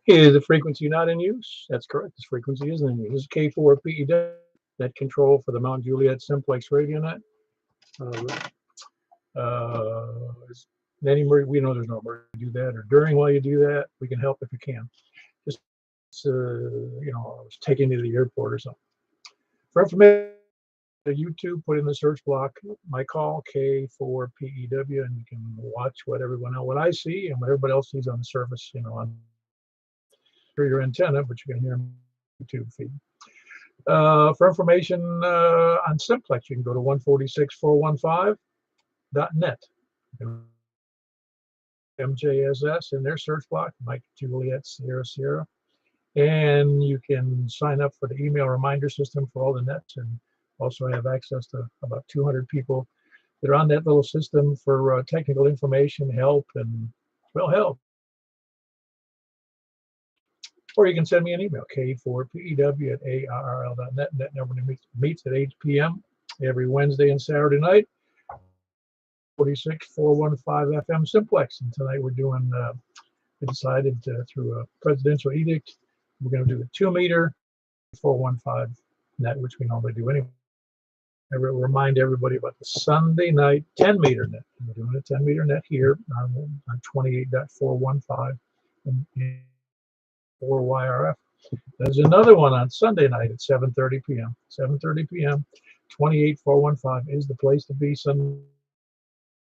Is the frequency not in use? That's correct. This frequency isn't in use. This is K4PEW, net control for the Mount Juliet Simplex radio net. We know there's no emergency to do that, or during while you do that, we can help if you can. Just, taking you to the airport or something. For information, YouTube, put in the search block my call K4PEW, and you can watch what I see and what everybody else sees on the surface, on your antenna, but you can hear YouTube feed. For information on Simplex, you can go to 146.415.net. MJSS in their search block, Mike Juliet Sierra Sierra, and you can sign up for the email reminder system for all the nets, and also have access to about 200 people that are on that little system for technical information, help, and help. Or you can send me an email, k4pew@aarl.net. Net number meets at 8 p.m. every Wednesday and Saturday night. 46415 FM Simplex. And tonight we're doing, we decided through a presidential edict, we're going to do a 2-meter 415 net, which we normally do anyway. I remind everybody about the Sunday night 10-meter net. We're doing a 10-meter net here on 28.415 and 4YRF. There's another one on Sunday night at 7:30 p.m. 7:30 p.m. 28.415 is the place to be Sunday.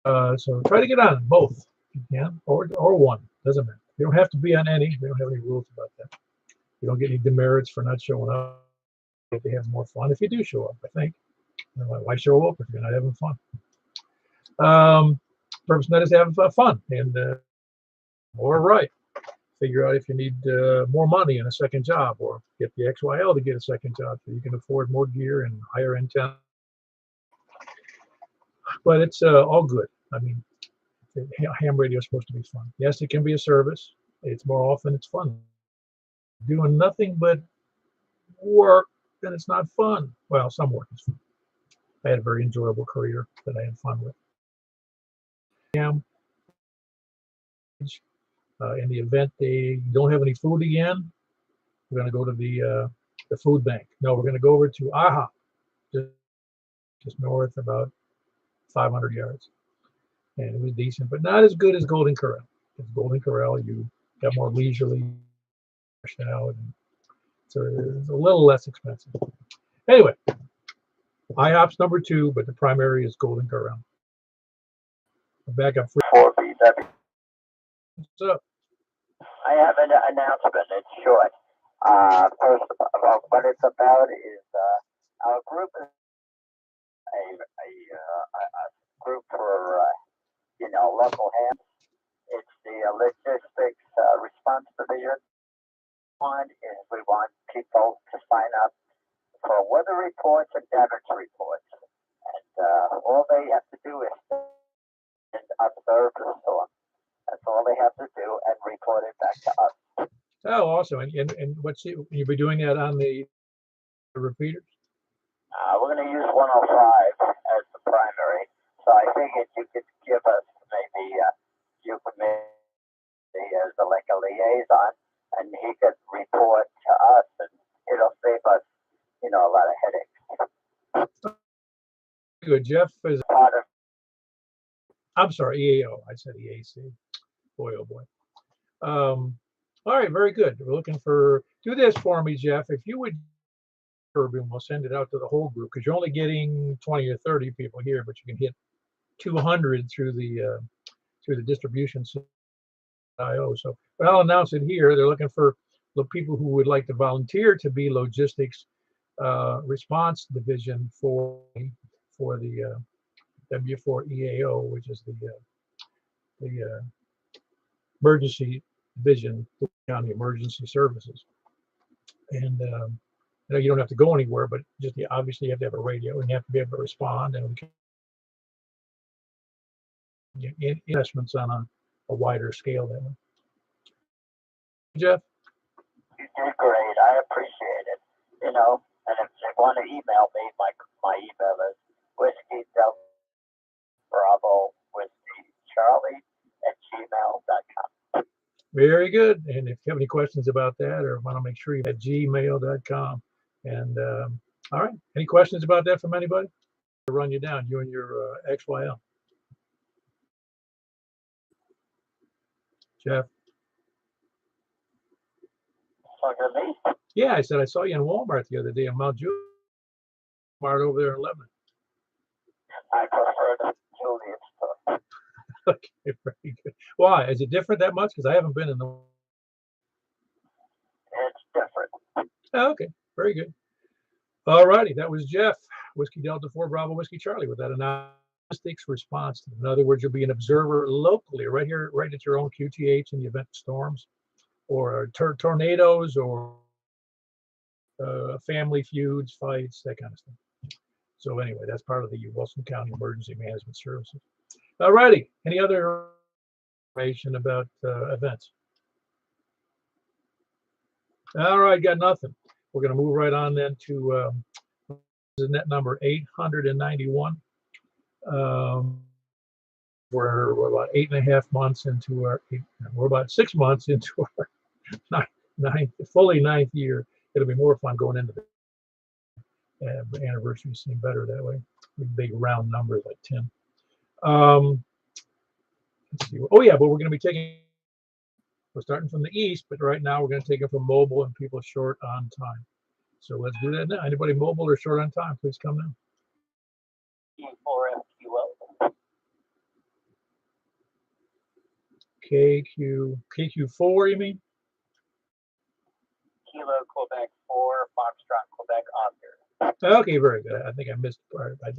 So try to get on both if you can, or one, doesn't matter. You don't have to be on any. We don't have any rules about that. You don't get any demerits for not showing up. If they have more fun if you do show up, I think. Why show up if you're not having fun? Purpose of that is to have fun and all right. Figure out if you need more money and a second job, or get the XYL to get a second job so you can afford more gear and higher antenna. But it's all good. I mean, ham radio is supposed to be fun. Yes, it can be a service. It's more often it's fun. Doing nothing but work, then it's not fun. Well, some work is fun. I had a very enjoyable career that I had fun with. In the event they don't have any food again, we're going to go to the food bank. No, we're going to go over to AHA, just north about 500 yards. And it was decent, but not as good as Golden Corral. Because Golden Corral, you got more leisurely out, and so it's a little less expensive. Anyway, IHOP's number 2, but the primary is Golden Corral. Back up. What's up? I have an announcement. It's short. First of all, what it's about is our group is a group for local hands. It's the logistics response division. One is we want people to sign up for weather reports and damage reports, and all they have to do is observe the storm. That's all they have to do, and report it back to us. Oh, awesome! And what's it? You'll be doing that on the repeaters? We're going to use 105 as the primary, so I figured you could give us maybe you could maybe as like a liaison, and he could report to us, and it'll save us, a lot of headaches. Good. Jeff is part of. I'm sorry, EAO. I said EAC. Boy, oh boy. All right, very good. We're looking for. Do this for me, Jeff. If you would, and we'll send it out to the whole group, because you're only getting 20 or 30 people here, but you can hit 200 through the distribution system. So, but I'll announce it here. They're looking for the people who would like to volunteer to be logistics response division for the W4EAO, which is the emergency division, county emergency services. And you don't have to go anywhere, but just obviously you have to have a radio and you have to be able to respond, and investments on a wider scale that way. Jeff? You did great. I appreciate it. And if they want to email me, my email is Whiskey Delta Bravo Whiskey Charlie @gmail.com. Very good. And if you have any questions about that or want to make sure you at gmail.com. And all right, any questions about that from anybody? I'll run you down, you and your XYL. Jeff? Yeah, I said I saw you in Walmart the other day in Mount Juliet. Walmart over there in Lebanon. I prefer the Juliet stuff. Okay, very good. Why? Is it different that much? Because I haven't been in the. It's different. Oh, okay, very good. All righty, that was Jeff, Whiskey Delta 4 Bravo Whiskey Charlie with that analytics response. In other words, you'll be an observer locally, right here, right at your own QTH in the event of storms or tornadoes or family feuds, fights, that kind of stuff. So anyway, that's part of the Wilson County Emergency Management Services. All righty, any other information about events? All right, got nothing. We're going to move right on then to net number 891. We're about 8.5 months into we're about 6 months into our fully ninth year. It'll be more fun going into the anniversary seem better that way. Big round numbers like 10. Let's see. Oh yeah, but we're going to be we're starting from the east, but right now we're going to take it from mobile and people short on time. So let's do that now. Anybody mobile or short on time, please come now. KQ4, you mean? Kilo Quebec 4, Foxtrot Quebec Oscar. Okay, very good. I think I missed part. I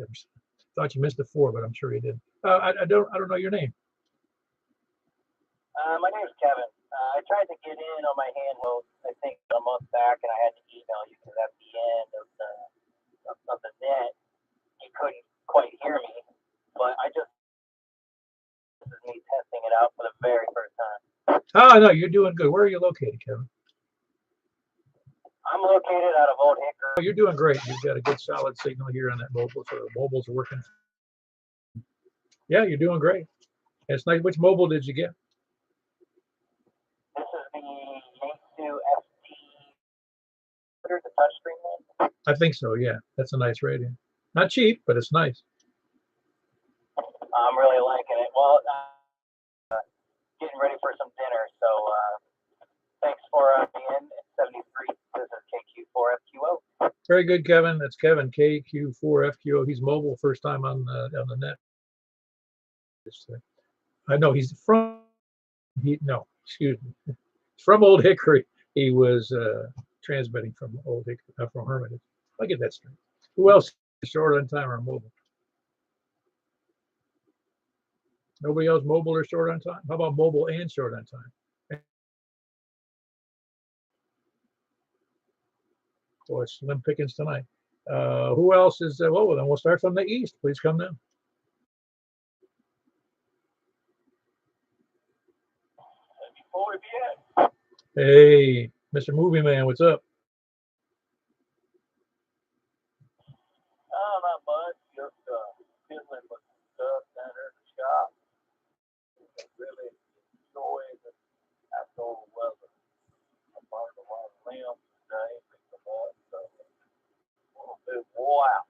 thought you missed the 4, but I'm sure you did. I don't know your name. My name is Kevin. I tried to get in on my handheld, I think, a month back, and I had to email you because at the end of the net, you couldn't quite hear me. But this is me testing it out for the very first time. Oh, no, you're doing good. Where are you located, Kevin? I'm located out of Old Hickory. Oh, you're doing great. You've got a good solid signal here on that mobile, so the mobiles are working. Yeah, you're doing great. And it's nice. Which mobile did you get? This is the Yaesu FT, the touchscreen one. I think so, yeah. That's a nice radio. Not cheap, but it's nice. I'm really liking it. Well, getting ready for some dinner, so thanks for being in. It's 73. This is KQ4FQO. Very good, Kevin. That's Kevin, KQ4FQO. He's mobile, first time on the net. I know he's from, excuse me. From Old Hickory. He was transmitting from Old Hickory, from Hermitage. I'll get that straight. Who else is short on time or mobile? Nobody else mobile or short on time? How about mobile and short on time? Boy, it's slim pickings tonight. Who else is, well, then we'll start from the east. Please come down. Hey, Mr. Movie Man, what's up? Oh, not much. Just fiddling with stuff down there in the shop. Really enjoy the outdoor weather. I bought a lot of limbs today, picked them up, so a little bit wore out.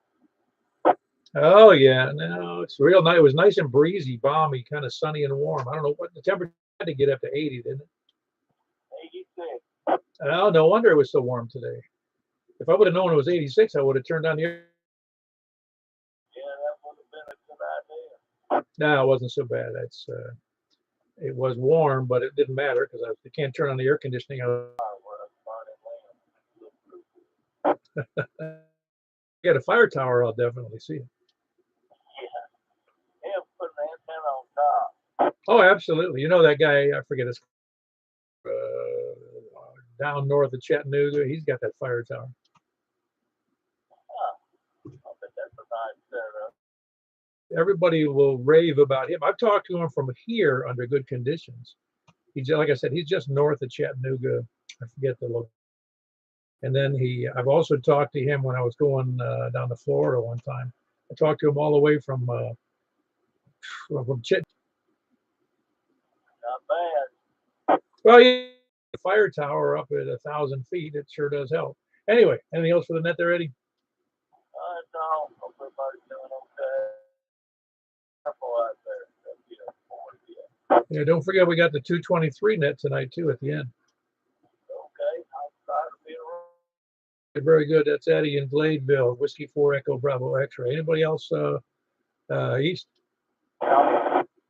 Oh yeah, no, it's real nice. It was nice and breezy, balmy, kind of sunny and warm. I don't know what the temperature had to get up to 80, didn't it? 86. Oh, no wonder it was so warm today. If I would have known it was 86, I would have turned on the air. Yeah, that would have been a good idea. No, it wasn't so bad. That's it was warm, but it didn't matter because I can't turn on the air conditioning. Get a fire tower, I'll definitely see it. Yeah, put an antenna on top. Oh, absolutely. You know that guy, I forget his down north of Chattanooga, he's got that fire tower. I bet that's a nice setup. Everybody will rave about him. I've talked to him from here under good conditions. He's, like I said, he's just north of Chattanooga. I forget the location. And then I've also talked to him when I was going down to Florida one time. I talked to him all the way from Not bad. Well, yeah, the fire tower up at 1,000 feet, it sure does help. Anyway, anything else for the net there, Eddie? No, hope everybody's doing okay. Careful out there. Yeah, don't forget we got the 223 net tonight too at the end. Okay, I'll try to be around. Very good. That's Eddie in Gladeville, Whiskey 4 Echo Bravo X-ray. Anybody else east?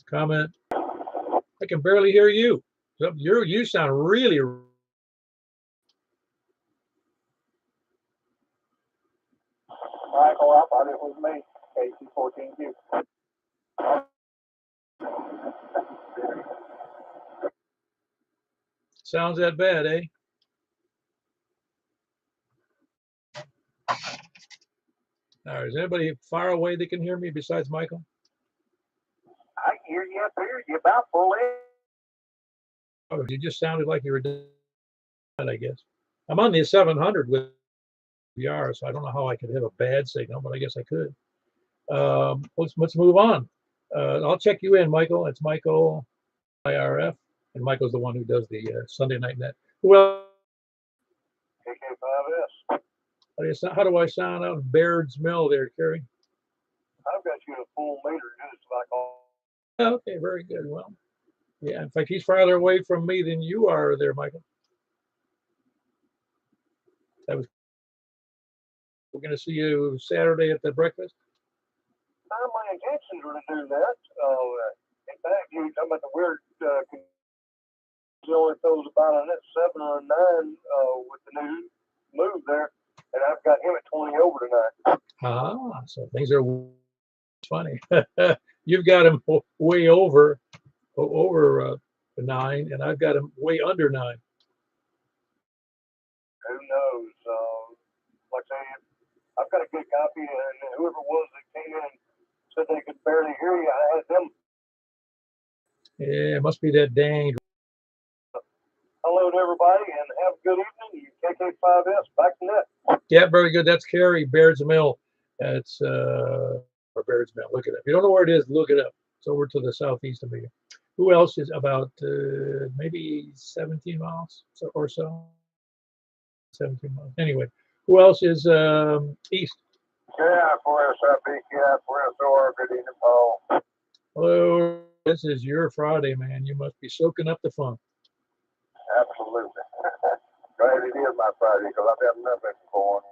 Comment? I can barely hear you. You sound really. Michael, I thought it was me, KC14Q. Sounds that bad, eh? All right, is anybody far away that can hear me besides Michael? I hear you up here. You about full in. Oh, you just sounded like you were dead, I guess. I'm on the 700 with VR, so I don't know how I could have a bad signal, but I guess I could. Let's move on. I'll check you in, Michael. It's Michael IRF, and Michael's the one who does the Sunday Night Net. Well, KK5S. How do I sound out of Baird's Mill there, Kerry? I've got you a full meter. It's like all. Okay, very good. Well, yeah, in fact, he's farther away from me than you are there, Michael. We're going to see you Saturday at the breakfast. My intentions were to do that. In fact, you were talking about the weird. He only throws about a net 7 or a 9 with the new move there, and I've got him at 20 over tonight. Ah, so things are funny. You've got him way over the 9, and I've got him way under 9. Who knows? Like I said, I've got a good copy, and whoever it was that came in and said they could barely hear you, I had them. Yeah, it must be that dang. Hello to everybody, and have a good evening. KK5S, back to net. Yeah, very good. That's Kerry, Baird's Mill. That's Baird's Mill. Look it up. If you don't know where it is, look it up. It's over to the southeast of me. Who else is about maybe 17 miles or so? 17 miles. Anyway, who else is east? KI4SIP, good evening, Paul. Hello. This is your Friday, man. You must be soaking up the fun. Absolutely. Glad it is my Friday because I've had nothing going.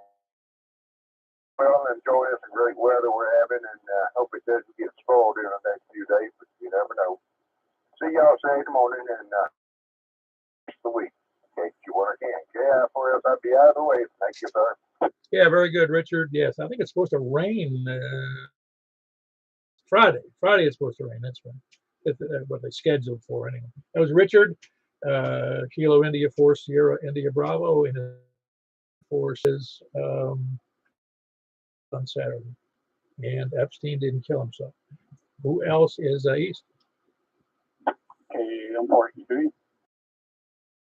Well, enjoy this great weather we're having, and hope it doesn't get spoiled in the next few days, but you never know. See y'all Saturday morning and the week. Okay, you want to KI4SIP out of the way. Thank you, sir. Yeah, very good, Richard. Yes, I think it's supposed to rain Friday. Friday it's supposed to rain. That's right. That's what they scheduled for anyway. That was Richard, Kilo India 4 Sierra India Bravo, and forces on Saturday. And Epstein didn't kill himself. Who else is east? Okay, I'm 43.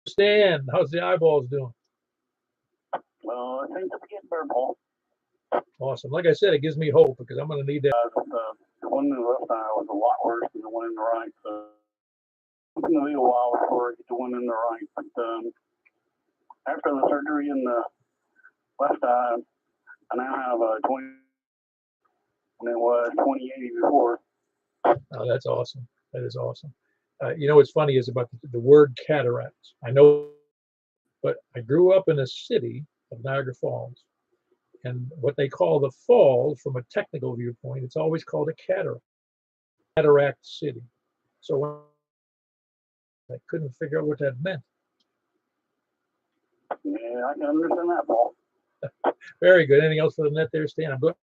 Stan, how's the eyeballs doing? Well, I think they're getting better, Paul. Awesome. Like I said, it gives me hope because I'm going to need that. The one in the left eye was a lot worse than the one in the right. So it's going to be a while before I get the one in the right. But after the surgery in the left eye, I now have a 20, and it was 20/80 before. Oh, that's awesome. That is awesome. You know what's funny is about the word cataracts. I know, but I grew up in a city of Niagara Falls, and what they call the falls, from a technical viewpoint, it's always called a cataract city. So I couldn't figure out what that meant. Yeah, I can understand that, Paul. Very good. Anything else for the net there, Stan? I'm good.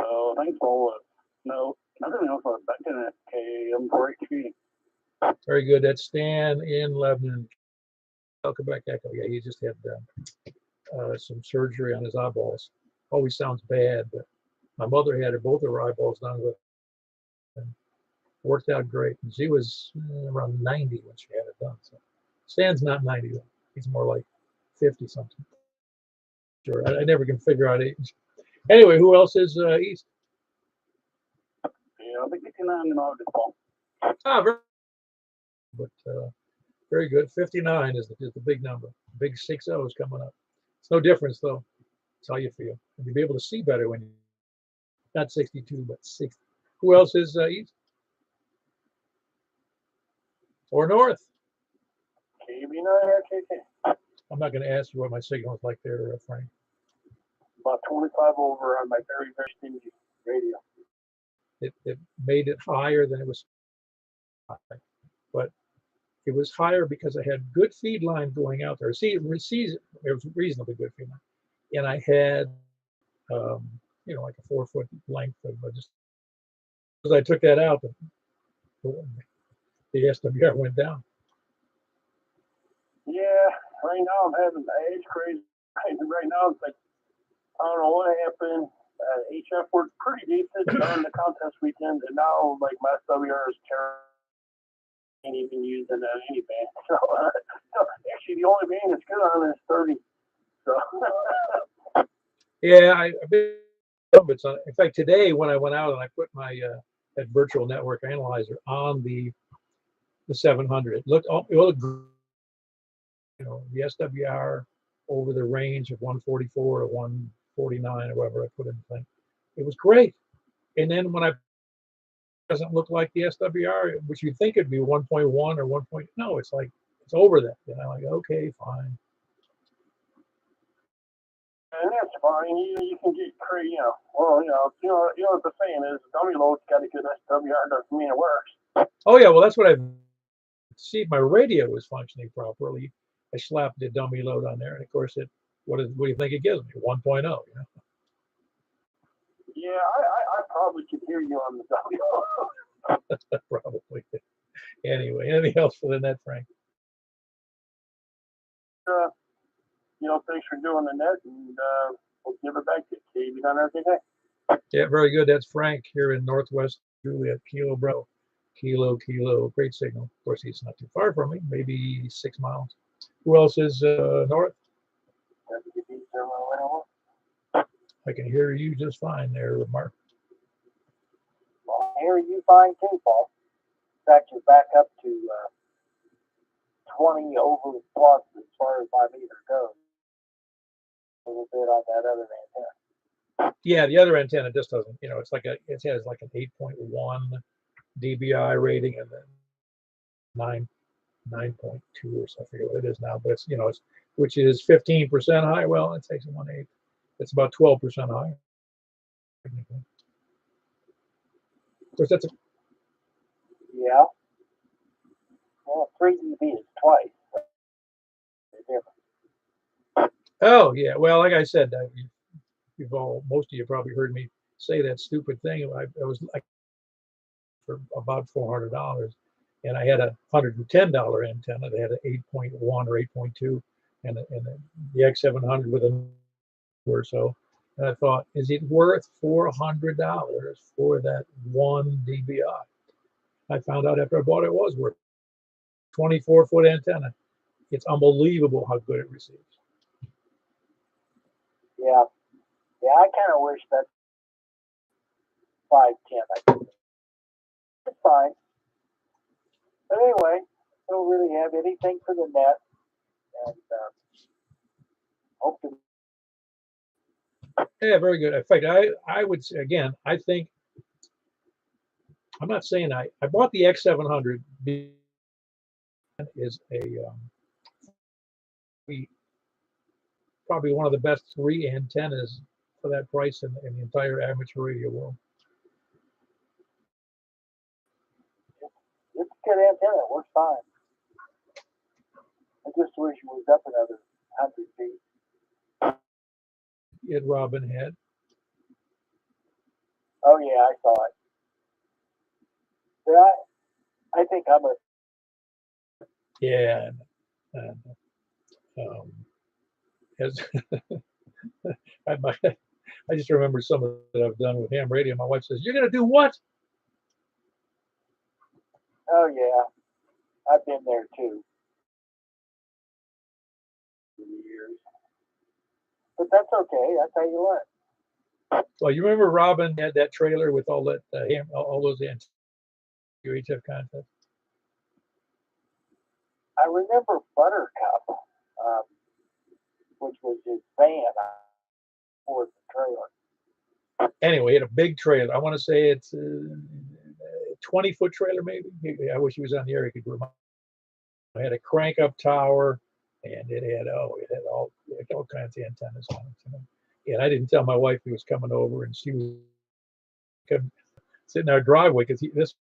Oh, thanks, Paul. No, nothing else. Back to that. Okay, I'm for HP. Very good. That's Stan in Lebanon. Welcome back, Echo. Yeah, he just had some surgery on his eyeballs. Always sounds bad, but my mother had both of her eyeballs done with, and worked out great. And she was around 90 when she had it done. So Stan's not 90 though. He's more like 50 something. Sure, I never can figure out age. Anyway, who else is east? Yeah, I'll be 59 in August, Paul. Ah, very but very good. 59 is the big number. Big 60 is coming up. It's no difference though. It's how you feel. And you'll be able to see better when you not 62, but 60. Who else is east or north? I'm not going to ask you what my signal is like there, Frank. About 25 over on my very, very stingy radio. It made it higher than it was high, but it was higher because I had good feed line going out there. It was reasonably good feed line, and I had like a 4-foot length of just as I took that out, the SWR went down. Yeah, right now I'm having it's crazy. Right now it's like I don't know what happened. HF worked pretty decent during the contest weekend, and now like my SWR is terrible. Can't even use it on any band. So actually, the only band that's good on is 30. So yeah, I've been. In fact, today when I went out and I put my that virtual network analyzer on the 700, it looked the SWR over the range of 144 or 149 or whatever I put in the thing. It was great. And then when I doesn't look like the SWR, which you'd think it'd be 1.1 or 1. No, it's like it's over that. And I'm like, okay, fine. And that's fine. You can get crazy, what the saying is, dummy load's got a good SWR doesn't mean it works. Oh yeah, well that's what I see. My radio was functioning properly. I slapped the dummy load on there, and of course what do you think it gives me? 1.0, Yeah, I probably could hear you on the dummy load. Probably. Anyway, anything else for the net, Frank? Thanks for doing the net, and we'll give it back to you. You done everything? Yeah, very good. That's Frank here in Northwest Juliet, Kilo Bro. Kilo, great signal. Of course, he's not too far from me, maybe 6 miles. Who else is north? I can hear you just fine there, Mark. Well, I hear you fine too, Paul. In fact, you're back up to 20 over plus as far as my meter goes. A little bit on that other antenna. Yeah, the other antenna just doesn't, it has like an 8.1 dBi rating and then 9.2 or something. I forget what it is now, but it's which is 15% high. Well, it takes 1/8. It's about 12% higher. Of course, that's yeah. Well, 3 dB is twice. Oh yeah. Well, like I said, most of you probably heard me say that stupid thing. I was like for about $400, and I had a $110 antenna. They had an 8.1 or 8.2, and the X700 with a or so. And I thought, is it worth $400 for that 1 dBi? I found out after I bought it was worth 24-foot antenna. It's unbelievable how good it receives. Yeah. Yeah, I kind of wish that 510. It's fine. But anyway, I don't really have anything for the net. And hope to. Yeah, very good. In fact, I would say, again, I think, I'm not saying I bought the X700 is probably one of the best 3 antennas for that price in the entire amateur radio world. It's a good antenna. It works fine. I just wish it was up another 100 feet. It Robin had. Oh yeah, I saw it. But I think I'm a. Yeah. As I just remember some of that I've done with ham radio. My wife says, "You're gonna do what?" Oh yeah, I've been there too. Years. But that's okay. That's how you learn. Well, you remember Robin had that trailer with all that all those UHF content. I remember Buttercup, which was his van for the trailer. Anyway, he had a big trailer. I want to say it's a 20-foot trailer, maybe. I wish he was on the air. He could remind. It had a crank-up tower, and it had all kinds of antennas on it. You know? And I didn't tell my wife he was coming over, and she was sitting in our driveway because this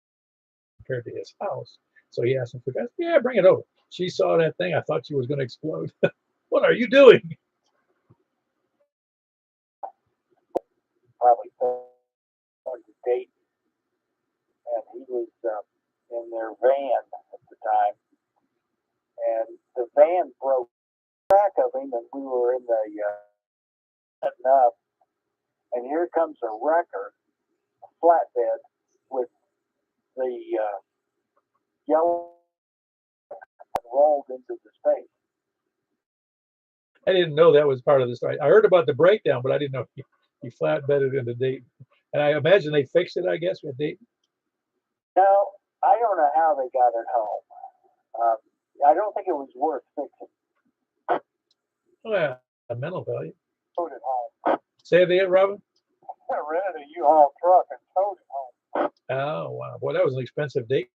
compared to his house. So he asked him for guys. Yeah, bring it over. She saw that thing. I thought she was going to explode. What are you doing? Probably on the date, and he was in their van at the time, and the van broke track of him, and we were in the setting up, and here comes a wrecker, a flatbed with the yellow rolled into the space. I didn't know that was part of the story. I heard about the breakdown, but I didn't know he flatbedded into Dayton. And I imagine they fixed it, I guess, with Dayton. Now, I don't know how they got it home. I don't think it was worth fixing. Oh, yeah, a mental value. Towed it home. Say it again, Robin. I rented a U-Haul truck and towed it home. Oh, wow. Boy, that was an expensive date.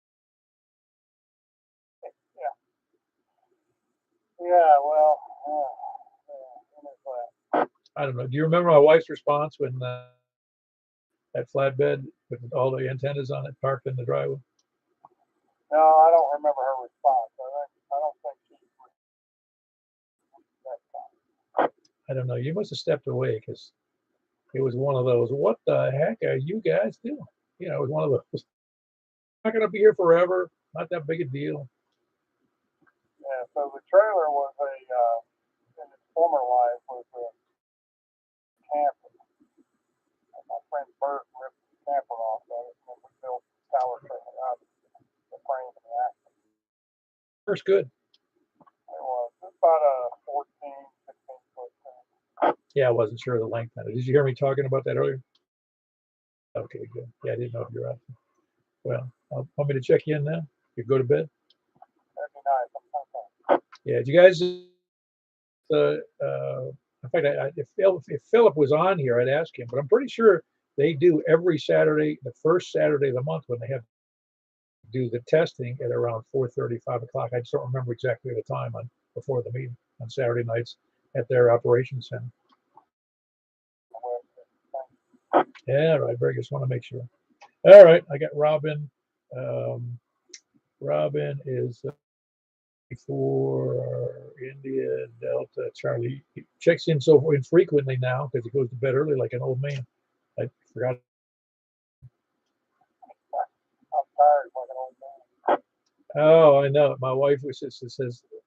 Yeah, well, I don't know. Do you remember my wife's response when that flatbed with all the antennas on it parked in the driveway? no, I don't remember her response. I don't think she that time. I don't know. You must have stepped away because it was one of those, what the heck are you guys doing? You know, it was one of those, not going to be here forever. Not that big a deal. Yeah, so the trailer was in its former life was a camper. And my friend Bert ripped the camper off of it, and we built the tower trailer out of the frame and the axle. First, good. It was about a 14, 16-foot thing. Yeah, I wasn't sure of the length on it. Did you hear me talking about that earlier? Okay, good. Yeah, I didn't know if you're out. Well, want me to check you in now? You go to bed? That'd be nice. Okay. Yeah, did you guys, in fact, if Philip was on here, I'd ask him, but I'm pretty sure they do every Saturday, the first Saturday of the month when they have to do the testing at around 4:30, 5 o'clock. I just don't remember exactly the time before the meeting on Saturday nights at their operations center. Yeah, right. Very good. Just want to make sure. All right, I got Robin. Robin is for India Delta Charlie. He checks in so infrequently now because he goes to bed early like an old man. I forgot. I'm tired like an old man. Oh, I know. My wife says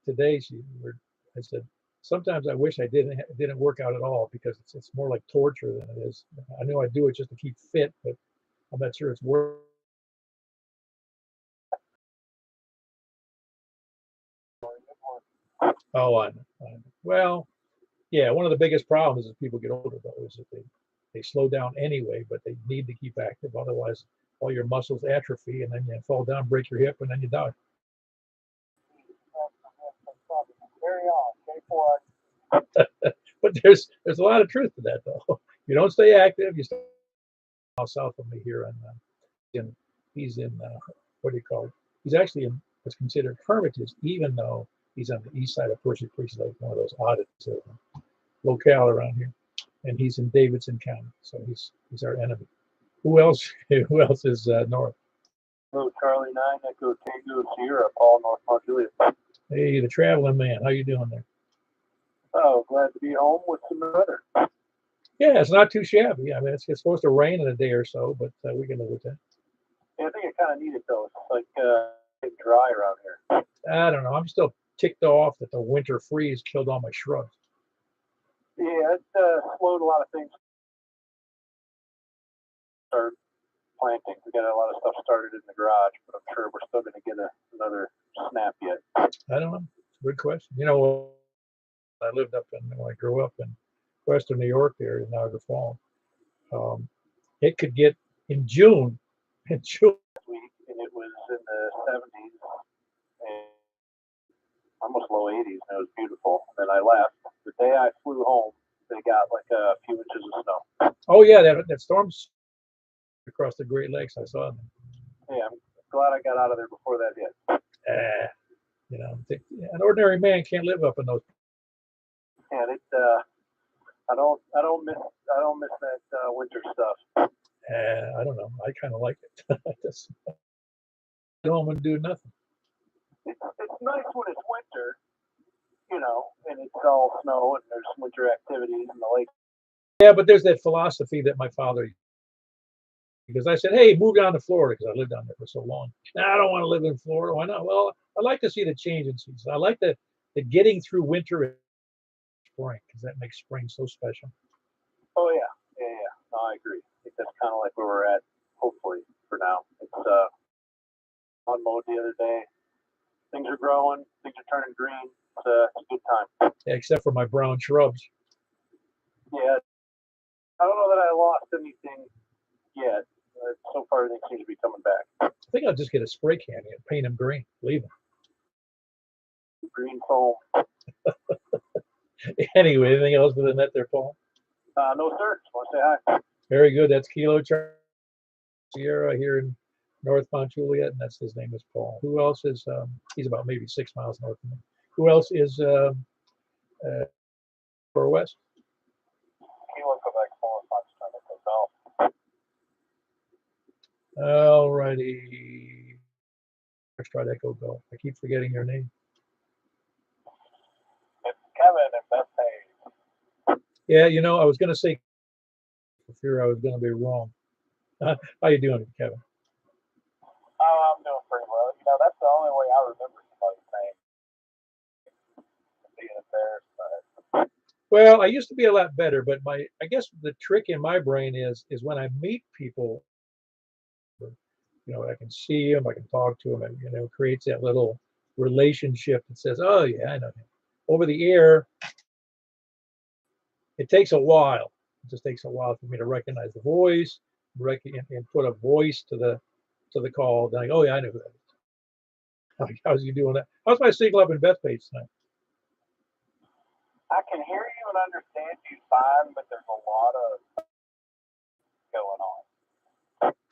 today I said sometimes I wish I didn't work out at all because it's more like torture than it is. I know I do it just to keep fit, but I'm not sure it's worth. Oh, I know. Well, yeah, one of the biggest problems as people get older, though, is that they slow down anyway, but they need to keep active. Otherwise, all your muscles atrophy, and then you fall down, break your hip, and then you die. But there's a lot of truth to that, though. You don't stay active. You stay south of me here, and he's in what do you call it? He's actually in what's considered Hermitage, even though he's on the east side of Percy Creek, like one of those oddities locale around here, and he's in Davidson County, so he's our enemy. Who else? Who else is north? Hello, Charlie 9, Echo Tango Sierra, Paul, North Mount Juliet. Hey, the traveling man. How you doing there? Oh, glad to be home with some weather. Yeah, it's not too shabby. I mean, it's supposed to rain in a day or so, but we can live with that. Yeah, I think it kind of needed though. It's like dry around here. I don't know. I'm still ticked off that the winter freeze killed all my shrubs. Yeah, it slowed a lot of things. Start planting. We got a lot of stuff started in the garage, but I'm sure we're still going to get another snap yet. I don't know. It's a good question. You know, I lived up when I grew up in Western New York there in Niagara Falls. It could get in June. Week, and it was in the 70s. And almost low 80s, and it was beautiful. And then I left. The day I flew home, they got like a few inches of snow. Oh yeah, that storm's across the Great Lakes. I saw them. Yeah, I'm glad I got out of there before that hit. You know, an ordinary man can't live up in those. And it, I don't miss that winter stuff. I don't know. I kind of like it. Just go home and do nothing. It's nice when it's winter, you know, and it's all snow and there's winter activities in the lake. Yeah, but there's that philosophy that my father, because I said, hey, move down to Florida because I lived down there for so long. Now I don't want to live in Florida. Why not? Well, I like to see the change in seasons. I like the getting through winter and spring because that makes spring so special. Oh yeah. No, I agree. I think that's kind of like where we're at. Hopefully for now. It's on mode the other day. Things are growing. Things are turning green. It's a good time. Yeah, except for my brown shrubs. Yeah. I don't know that I lost anything yet. So far, they seem to be coming back. I think I'll just get a spray can and paint them green. Leave them. Green foam. Anyway, anything else with the net there, Paul? No, sir. Just want to say hi. Very good. That's Kilo Charlie Sierra here in North Mount Juliet, and that's his name is Paul. Who else is? He's about maybe 6 miles north of me. Who else is or west? Kilo Quebec 4 Fox Golf. All righty. Let's try Echo Golf. I keep forgetting your name. It's Kevin and Beth Hayes. Yeah, you know, I was going to say for fear I was going to be wrong. How you doing, Kevin? Oh, I'm doing pretty well. You know, that's the only way I remember somebody's name. Being embarrassed. Well, I used to be a lot better, but I guess the trick in my brain is when I meet people, you know, I can see them, I can talk to them, and you know, creates that little relationship that says, "Oh yeah, I know him." Over the air, it takes a while. It just takes a while for me to recognize the voice, and put a voice to the call. Then I go, "Oh yeah, I know who that is." How's you doing that? How's my signal up in Bethpage tonight? I can hear you and understand you fine, but there's a lot of going on.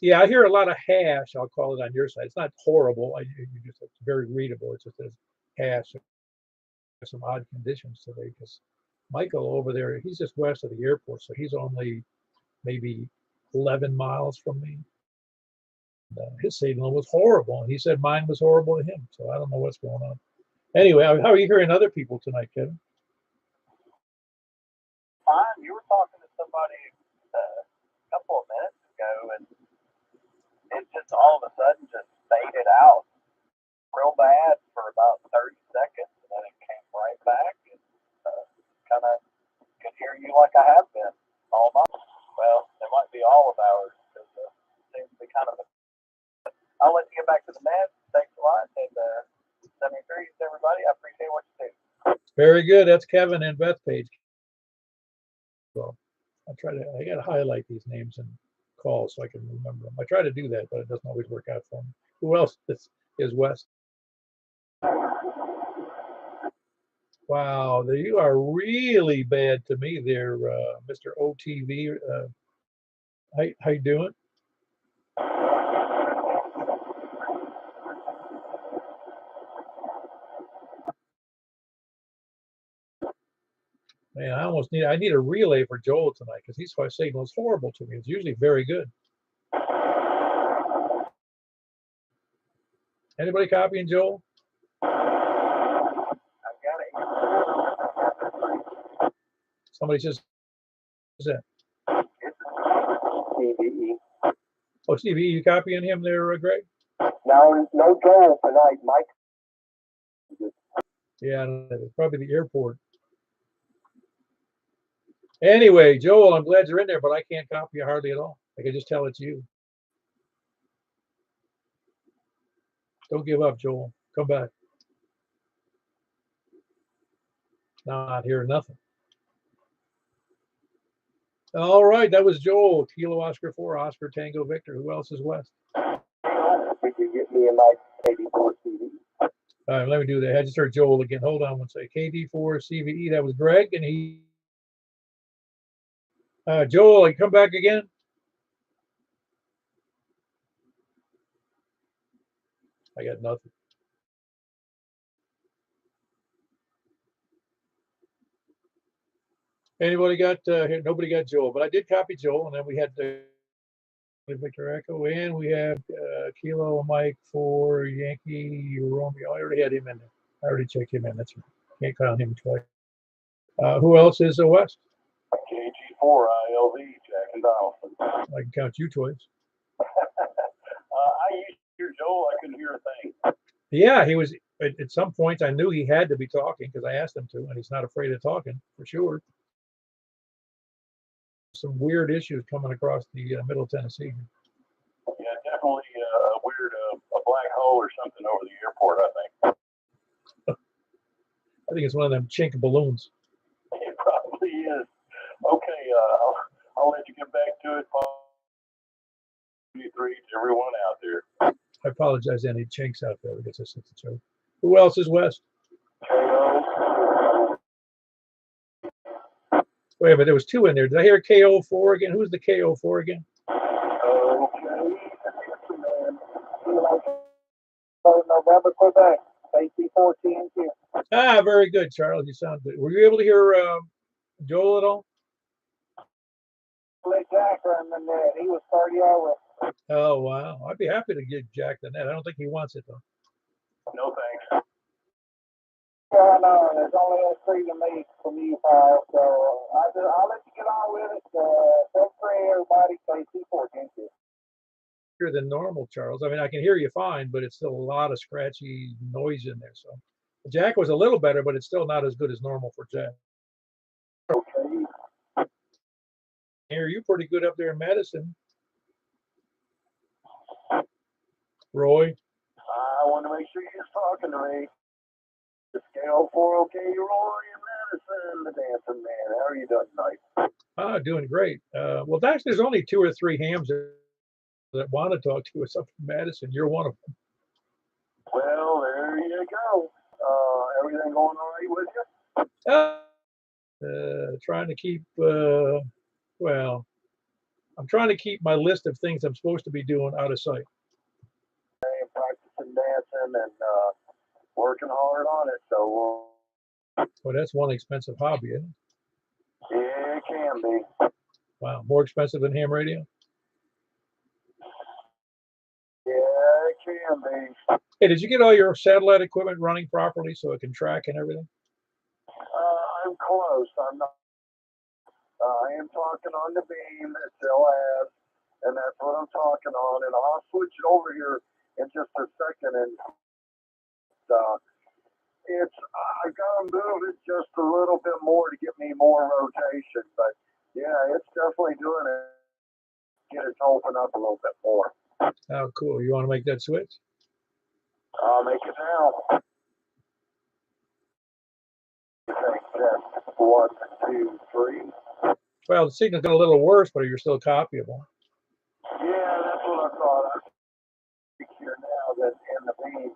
Yeah, I hear a lot of hash. I'll call it on your side. It's not horrible. It's very readable. It's just as hash. Some odd conditions today because Michael over there, he's just west of the airport, so he's only maybe 11 miles from me. His signal was horrible, and he said mine was horrible to him. So I don't know what's going on. Anyway, how are you hearing other people tonight, Kevin? Fine. You were talking to somebody a couple of minutes ago, and it just all of a sudden just faded out real bad for about 30 seconds, and then it came right back, and kind of could hear you like I have been all night. Well, it might be all of ours, because it seems to be kind of I'll let you get back to the net. Thanks a lot, and 73s, everybody. I appreciate what you do. Very good. That's Kevin and Bethpage. Well, I got to highlight these names and calls so I can remember them. I try to do that, but it doesn't always work out for me. Who else is west? Wow, you are really bad to me there, Mr. OTV. How you doing? Man, I need a relay for Joel tonight because his signal is horrible to me. It's usually very good. Anybody copying Joel? I've got it. Somebody says, "Who's that?" CVE. Oh, Steve, you copying him there, Greg? No Joel tonight, Mike. Yeah, it's probably the airport. Anyway, Joel, I'm glad you're in there, but I can't copy you hardly at all. I can just tell it's you. Don't give up, Joel. Come back. Not hearing nothing. All right, that was Joel. Kilo Oscar 4, Oscar Tango Victor. Who else is west? Did you get me in my 84 CD? All right, let me do that. I just heard Joel again. Hold on one second. KD4 CVE. That was Greg, and he. Joel, you come back again. I got nothing. Anybody got? Nobody got Joel, but I did copy Joel, and then we had Victor Echo, and we have Kilo Mike for Yankee Romeo. I already had him in there. I already checked him in. That's right. Can't count him twice. Who else is West? KG4 ILV, Jack and Donaldson. I can count you twice. I used to hear Joel. I couldn't hear a thing. Yeah, he was. At some point, I knew he had to be talking because I asked him to, and he's not afraid of talking for sure. Some weird issues coming across the Middle Tennessee. Yeah, definitely a weird a black hole or something over the airport, I think. I think it's one of them chink balloons. It probably is. Okay, I'll let you get back to it. 23 to everyone out there. I apologize to any chinks out there. I guess that's the joke. Who else is West? KO. Wait a minute, there was two in there. Did I hear KO4 again? Who's the KO4 again? Okay. November, Quebec. AC14. Ah, very good, Charles. You sound good. Were you able to hear Joel at all? Let Jack run the net. He was 30 hours. Oh, wow. I'd be happy to give Jack the net. I don't think he wants it, though. No, thanks. Yeah, no, there's only three to me from you, Kyle. So I'll let you get on with it. Thanks for everybody. AC14. Than normal, Charles. I mean, I can hear you fine, but it's still a lot of scratchy noise in there. So Jack was a little better, but it's still not as good as normal for Jack. Okay. Hear you pretty good up there in Madison. Roy? I want to make sure you're talking to me. The scale 4 OK, Roy in Madison, the dancing man. How are you doing tonight? Doing great. Well, actually, there's only 2 or 3 hams that want to talk to us up in Madison. You're one of them. Well, there you go. Everything going all right with you? Trying to keep, well, I'm trying to keep my list of things I'm supposed to be doing out of sight. Practicing dancing and working hard on it. So, well, that's one expensive hobby, isn't it? Yeah, it can be. Wow, more expensive than ham radio? Yeah, it can be. Hey, did you get all your satellite equipment running properly so it can track and everything? I'm close. I'm not. I am talking on the beam that still has, and that's what I'm talking on. And I'll switch it over here in just a second. And I got to move it just a little bit more to get me more rotation. But yeah, it's definitely doing it. Get it to open up a little bit more. Oh, cool. You want to make that switch? I'll make it now. Test 1, 2, 3. Well, the signal's got a little worse, but you're still copyable. Yeah, that's what I thought. I think here now that in the beam.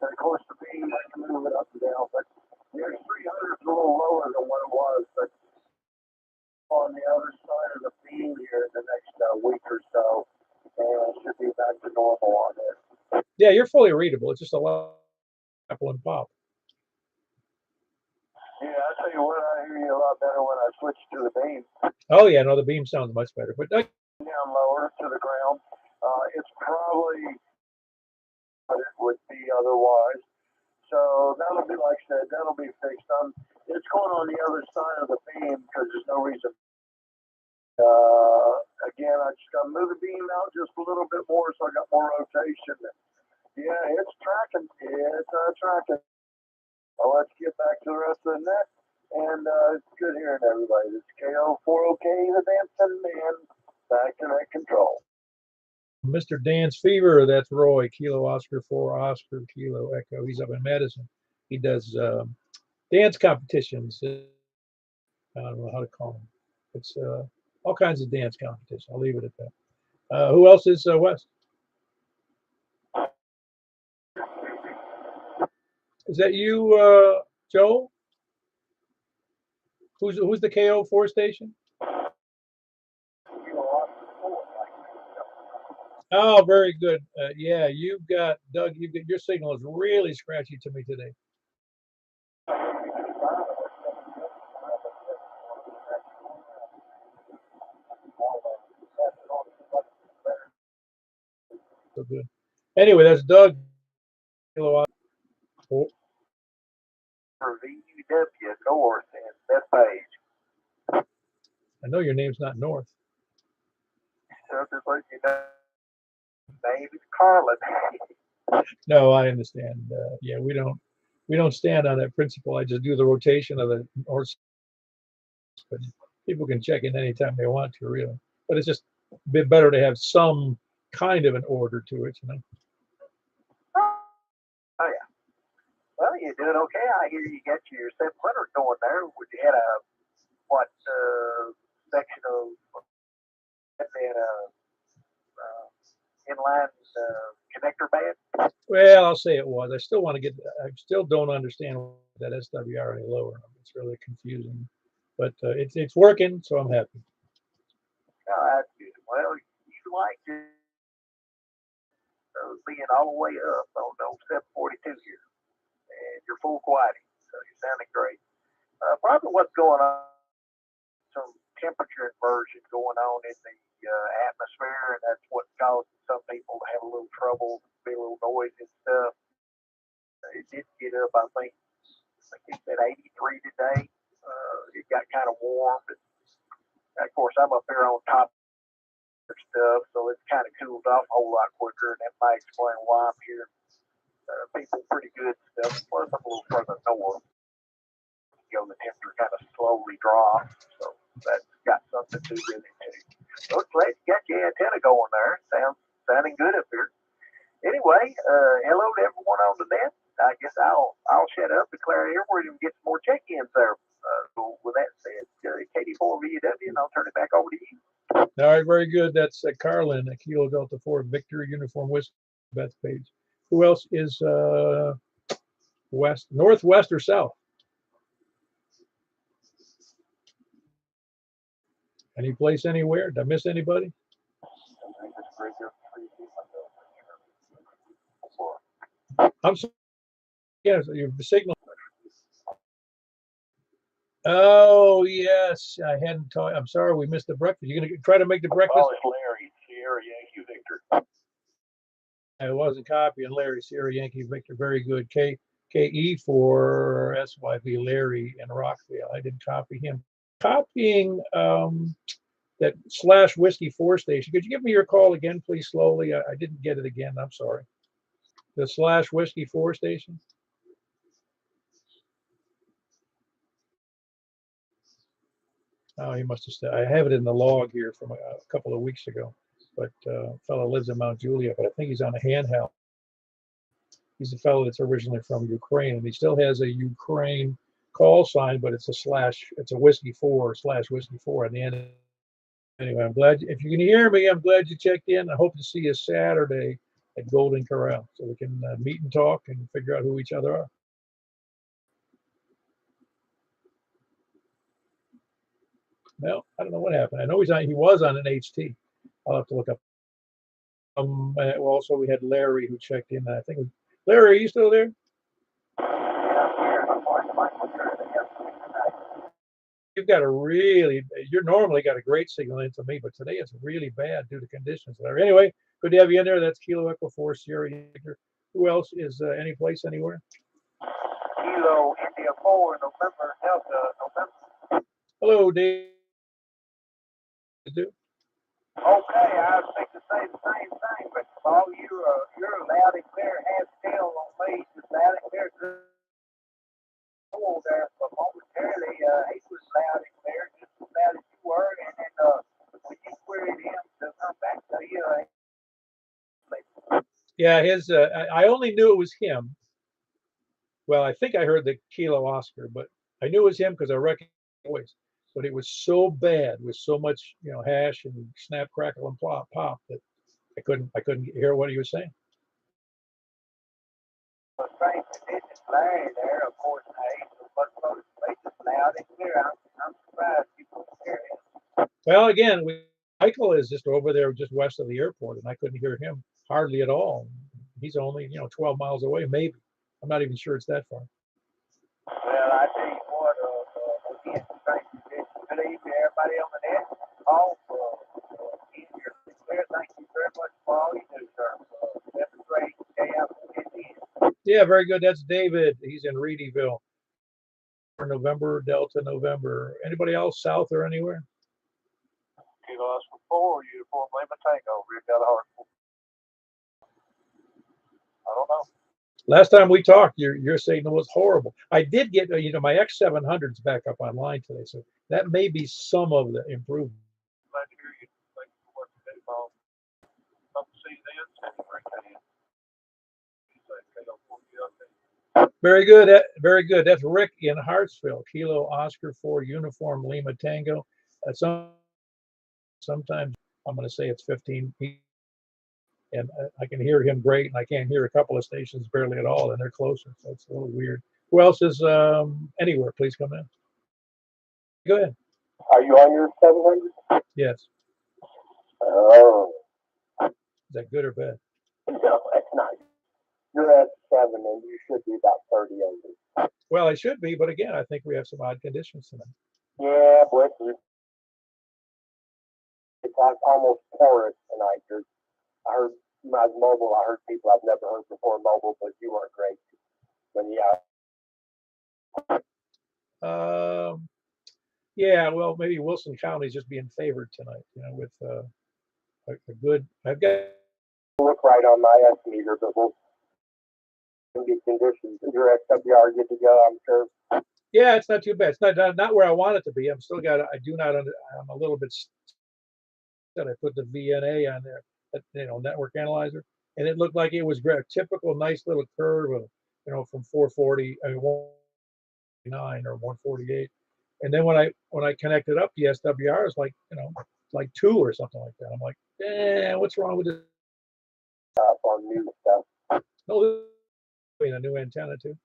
And of course, the beam, I can move it up and down, but there's 300 is a little lower than what it was. But on the other side of the beam here in the next week or so, and it should be back to normal on this. Yeah, you're fully readable. It's just a lot of apple and pop. Yeah, I tell you what, I hear you a lot better when I switch to the beam. Oh yeah, no, the beam sounds much better. But down lower to the ground, it's probably what it would be otherwise. So that'll be, like I said, that'll be fixed. It's going on the other side of the beam because there's no reason. Again, I just got to move the beam out just a little bit more so I got more rotation. Yeah, it's tracking. It's tracking. Well, let's get back to the rest of the net. And it's good hearing everybody. This is KO4OK, the dancing man, back to net control. Mr. Dance Fever, that's Roy, Kilo Oscar 4 Oscar Kilo Echo. He's up in Madison. He does dance competitions. I don't know how to call them. It's all kinds of dance competitions. I'll leave it at that. Who else is West? Is that you, Joel? Who's the KO4 station? Oh, very good. Yeah, you've got Doug. Your signal is really scratchy to me today. So good. Anyway, that's Doug. Oh, For VUW North and that page. I know your name's not North. So just let you know, name is Carlin. No, I understand. Yeah, we don't stand on that principle. I just do the rotation of the north. But people can check in anytime they want to, really. But it's just a bit better to have some kind of an order to it, you know. Oh yeah. Well, you're doing okay. I hear you got your 700 going there. Would you had a section of and inline connector band? Well, I'll say it was. I still want to get. I still don't understand that SWR any lower. It's really confusing, but it's working, so I'm happy. Oh, that's good. Well, you like it being all the way up on those 742 here, and you're full quieting, so you're sounding great. Probably what's going on, some temperature inversion going on in the atmosphere, and that's what's causing some people to have a little trouble, be a little noisy and stuff. It did get up, I think it's at 83 today. It got kind of warm, but of course I'm up there on top of stuff, so it's kind of cooled off a whole lot quicker, and that might explain why I'm hearing people pretty good stuff. Plus I'm a little further north. You know, the temperature kind of slowly drops, so that's got something to do with it too. Looks like you got your antenna going there. Sounding good up here. Anyway, hello to everyone on the net. I guess I'll shut up, declare Airwaves, and get some more check-ins there. So with that said, KD4VW, and I'll turn it back over to you. All right, very good. That's Carlin, Kilo Delta 4 Victor Uniform Whiskey Beth page. Who else is west, northwest, or south? Any place anywhere? Did I miss anybody? I'm sorry. Yes, your signal. Oh yes, I hadn't talked. I'm sorry, we missed the breakfast. You're gonna try to make the breakfast. Oh, it's Larry, Sierra Yankee Victor. I wasn't copying Larry, Sierra Yankee Victor. Very good. KE for SYV Larry in Rockville. I didn't copy him. Copying that / whiskey 4 station. Could you give me your call again, please, slowly? I didn't get it again. I'm sorry. The / whiskey 4 station. Oh, he must have said. I have it in the log here from a couple of weeks ago. But fellow lives in Mount Juliet, but I think he's on a handheld. He's a fellow that's originally from Ukraine, and he still has a Ukraine call sign, but it's a whiskey 4 / whiskey 4 at the end. Anyway, I'm glad if you can hear me. I'm glad you checked in. I hope to see you Saturday at Golden Corral so we can meet and talk and figure out who each other are. Well, I don't know what happened. I know he was on an HT. I'll have to look up. Also, we had Larry who checked in. I think Larry, are you still there? You're normally got a great signal into me, but today it's really bad due to conditions. Larry. Anyway, good to have you in there. That's Kilo Echo 4 Sierra Yankee. Who else is any place anywhere? Kilo India 4 November Delta November. Hello, Dave. Okay, I was thinking to say the same thing, but Paul, you're loud and clear, half still on me, just loud and clear. There for momentarily, he was loud and clear, just as loud as you were, and then when you queried him to come back to you, yeah, I only knew it was him. Well, I think I heard the Kilo Oscar, but I knew it was him because I recognized his voice. But it was so bad with so much, hash and snap, crackle, and pop that I couldn't hear what he was saying. Same conditions Larry there, of course, hey, what's supposed to be just loud and clear. I'm surprised people hear him. Well, again, Michael is just over there, just west of the airport, and I couldn't hear him hardly at all. He's only 12 miles away, maybe. I'm not even sure it's that far. Well, I tell you what, again, thank you, good evening, everybody on the net. Paul, again, you're clear. Thank you very much for all you do, sir. Have a great day out in. Yeah, very good. That's David. He's in Reedyville. For November, Delta, November. Anybody else south or anywhere? Kilo Oscar 4, uniform Lima Tango, Red Dot Hartford. I don't know. Last time we talked, your signal was horrible. I did get my X700's back up online today, so that may be some of the improvement. Glad to hear you. Thank you for what you do, Paul. Hope to see you then. Have a great day. Very good. Very good. That's Rick in Hartsville. Kilo Oscar 4 uniform Lima Tango. Sometimes I'm going to say it's 15. And I can hear him great, and I can't hear a couple of stations barely at all, and they're closer, so it's a little weird. Who else is anywhere? Please come in. Go ahead. Are you on your 700? Yes. Oh. Is that good or bad? No, that's not. You're at 7, and you should be about 30 under. Well, I should be, but again, I think we have some odd conditions tonight. Yeah, boy, it's almost porous tonight. I heard when I was mobile, I heard people I've never heard before mobile, but you weren't great. Yeah, well, maybe Wilson County is just being favored tonight, with a good. I've got. Look right on my S meter, but we'll get conditions. Your XWR good to go, I'm sure. Yeah, it's not too bad. It's not where I want it to be. I'm still got. I do not. I'm a little bit. That I put the VNA on there, network analyzer, and it looked like it was a typical nice little curve of, from 440, 149 or 148, and then when I connected up the SWR, it's like like 2 or something like that. I'm like, what's wrong with this? On new stuff. No, a new antenna too.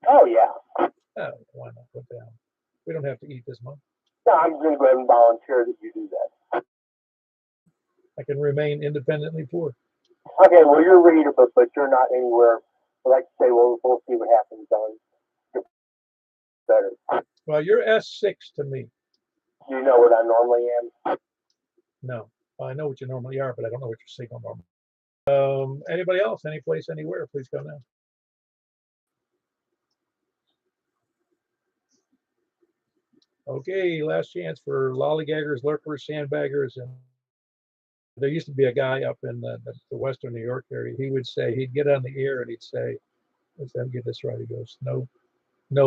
Oh yeah. Oh, why not? Put down. We don't have to eat this month. No, I'm going to go ahead and volunteer that you do that. I can remain independently poor. Okay, well, you're a reader, but you're not anywhere. I like to say, well, we'll see what happens on better. Well, you're S6 to me. Do you know what I normally am? No. I know what you normally are, but I don't know what your signal normally. Anybody else? Any place, anywhere? Please come now. Okay, last chance for lollygaggers, lurkers, sandbaggers, and there used to be a guy up in the Western New York area. He would say, he'd get on the air and he'd say, let's get this right. He goes, no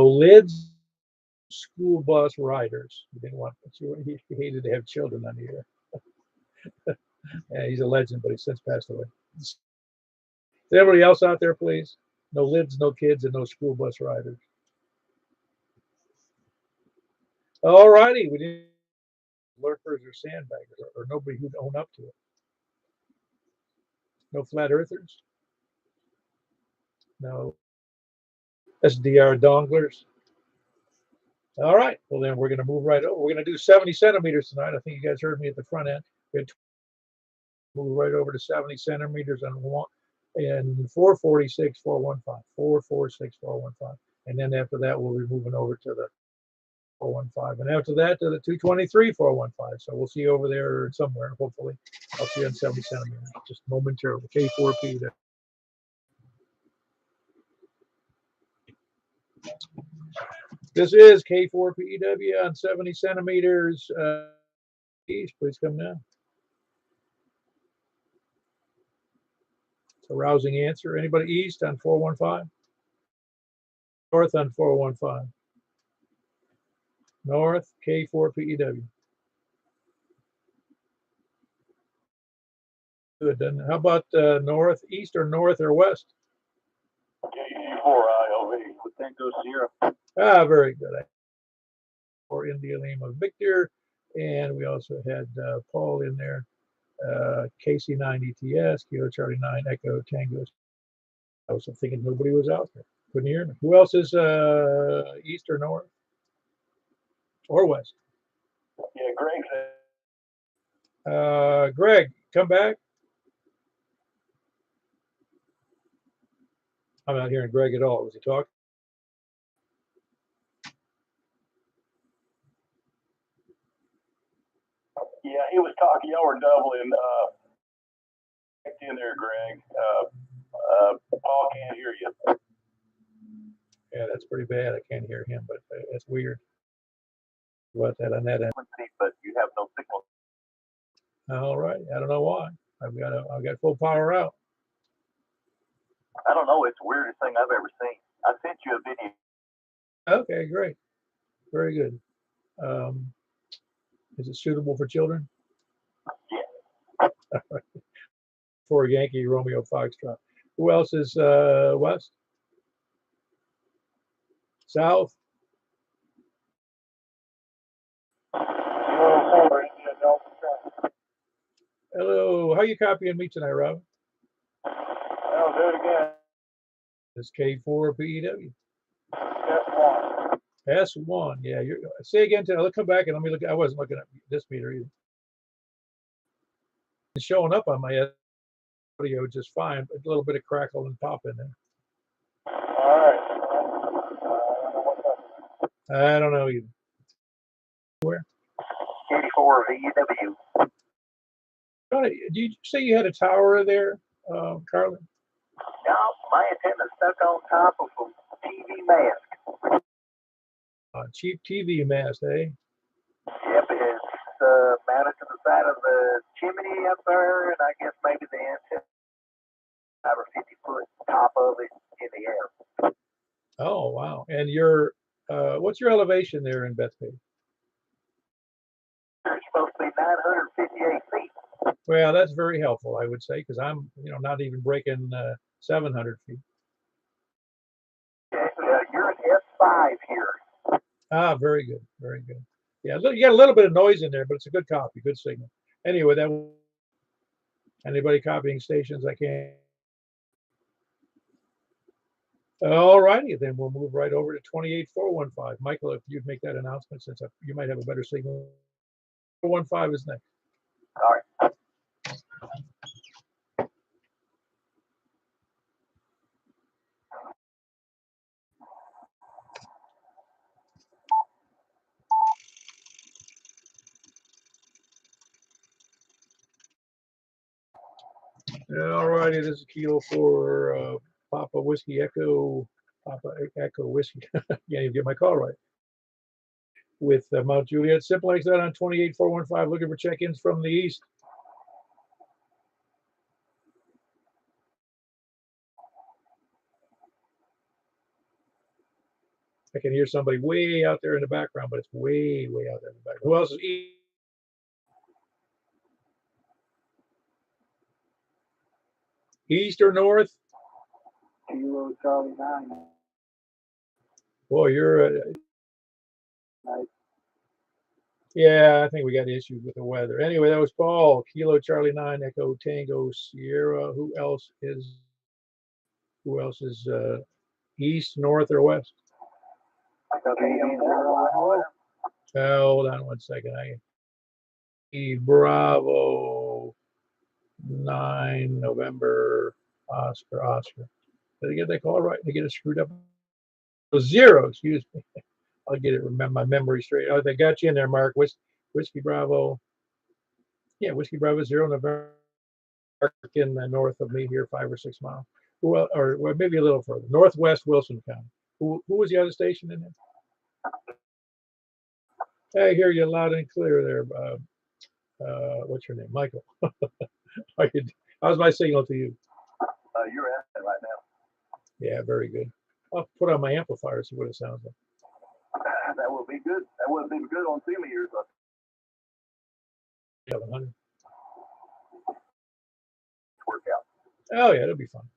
lids, school bus riders. He didn't want. He hated to have children on the air. Yeah, he's a legend, but he's since passed away. Is everybody else out there, please? No lids, no kids, and no school bus riders. All righty, we didn't lurkers or sandbaggers, or nobody who'd own up to it. No flat earthers. No SDR donglers. All right, well then we're going to move right over. We're going to do 70 centimeters tonight. I think you guys heard me at the front end. We had to move right over to 70 centimeters and 446, 415, 446, 415. And then after that, we'll be moving over to the 415. And after that, to the 223, 415. So we'll see you over there somewhere, hopefully. I'll see you on 70 centimeters, just momentarily. K4P. This is K4PEW on 70 centimeters east. Please come now. It's a rousing answer. Anybody east on 415? North on 415. North, K4PEW. Good. Then how about north, east, or north or west? KU4 IOV with Tango Sierra. Ah, very good. For India Lima Victor, and we also had Paul in there. KC9 ETS, Kilo Charlie 9 Echo Tango. I was thinking nobody was out there. Couldn't hear me. Who else is east or north or west? Yeah, Greg said. Greg, come back. I'm not hearing Greg at all. Was he talking? Yeah, he was talking. Y'all were doubling. In there, Greg. Paul can't hear you. Yeah, that's pretty bad. I can't hear him, but that's weird. What that on that end? But you have no signal. All right. I don't know why. I've got full power out. I don't know. It's the weirdest thing I've ever seen. I sent you a video. Okay, great. Very good. Is it suitable for children? Yeah. For Yankee Romeo Foxtrot. Who else is west? South? Hello. How you copying me tonight, Rob? I'll do it again. It's K4 PEW. S1. S1. Yeah. Say again. Let's come back and let me look. I wasn't looking at this meter either. It's showing up on my audio just fine. A little bit of crackle and pop in there. All right. I don't know either. Where? 84 VW. Did you say you had a tower there, Carlin? No, my antenna's stuck on top of a TV mast. Cheap TV mast, eh? Yep, it's mounted to the side of the chimney up there, and I guess maybe the antenna 5 or 50-foot top of it in the air. Oh, wow. And your, what's your elevation there in Bethpage? It's supposed to be 958 feet. Well, that's very helpful, I would say, because I'm, not even breaking 700 feet. You're an S5 here. Ah, very good, very good. Yeah, you got a little bit of noise in there, but it's a good copy, good signal. Anyway, anybody copying stations, I can't. All righty, then we'll move right over to 28415. Michael, if you'd make that announcement, since you might have a better signal. 415 is next. All right. All righty, this is Kilo for Papa Whiskey Echo, Papa Echo Whiskey. Can't even get my call right. With Mount Juliet, Simplex that on 28415, looking for check-ins from the east. I can hear somebody way out there in the background, but it's way, way out there in the background. Who else is east? East or north? Kilo Charlie 9. Boy, you're. Yeah, I think we got issues with the weather. Anyway, that was Paul. Kilo Charlie 9 Echo Tango Sierra. Who else is east, north, or west? Hold on one second. Bravo 9 November Oscar. Did I get that call right? Did I get it screwed up? Oh, 0, excuse me. I'll get it. Remember my memory straight. Oh, they got you in there, Mark. Whiskey Bravo. Yeah, Whiskey Bravo 0 November in the north of me here, 5 or 6 miles. Well, or maybe a little further. Northwest Wilson County. Who was the other station in there? I hear you loud and clear there. What's your name? Michael. How's my signal to you? You're at it right now. Yeah, very good. I'll put on my amplifier, see what it sounds like. That would be good. That would be good on SEMA years. 1100. Work out. Oh yeah, that'll be fun.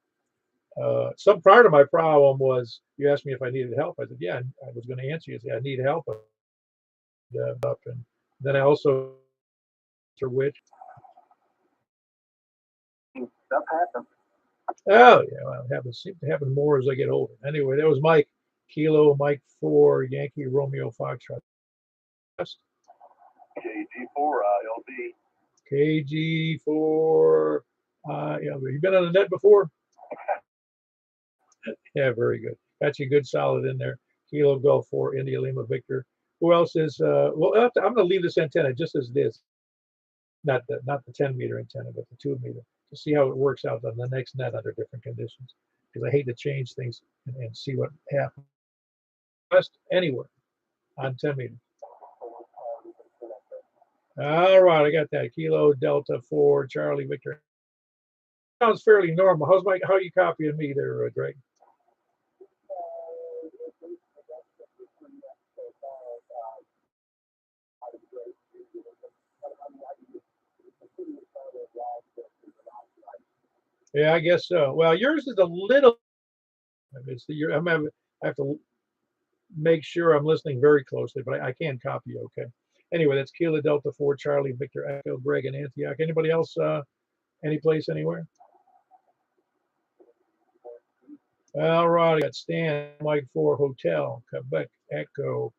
Some part of my problem was you asked me if I needed help. I said, yeah, I was going to answer you. I said, I need help. And then I also for which Stuff happens. Oh, yeah, well, it happens, seems to happen more as I get older. Anyway, that was Mike. Kilo, Mike 4, Yankee, Romeo, Foxtrot. KG4 ILB. KG4. Yeah, you been on the net before? Yeah, very good. Got you good solid in there. Kilo, Golf 4, India, Lima, Victor. Who else is, well, I'm going to leave this antenna just as it is. Not the 10 meter antenna, but the 2 meter, to see how it works out on the next net under different conditions. Because I hate to change things and see what happens. Best anywhere on 10 meters. All right, I got that. Kilo, Delta 4, Charlie, Victor. Sounds fairly normal. How are you copying me there, Greg? Yeah, I guess so. Well, yours is a little. I have to make sure I'm listening very closely, but I can copy. Okay. Anyway, that's Kilo, Delta 4, Charlie, Victor, Echo, Greg, and Antioch. Anybody else? Any place, anywhere? All right, I got Stan, Mike 4, Hotel, Quebec, Echo.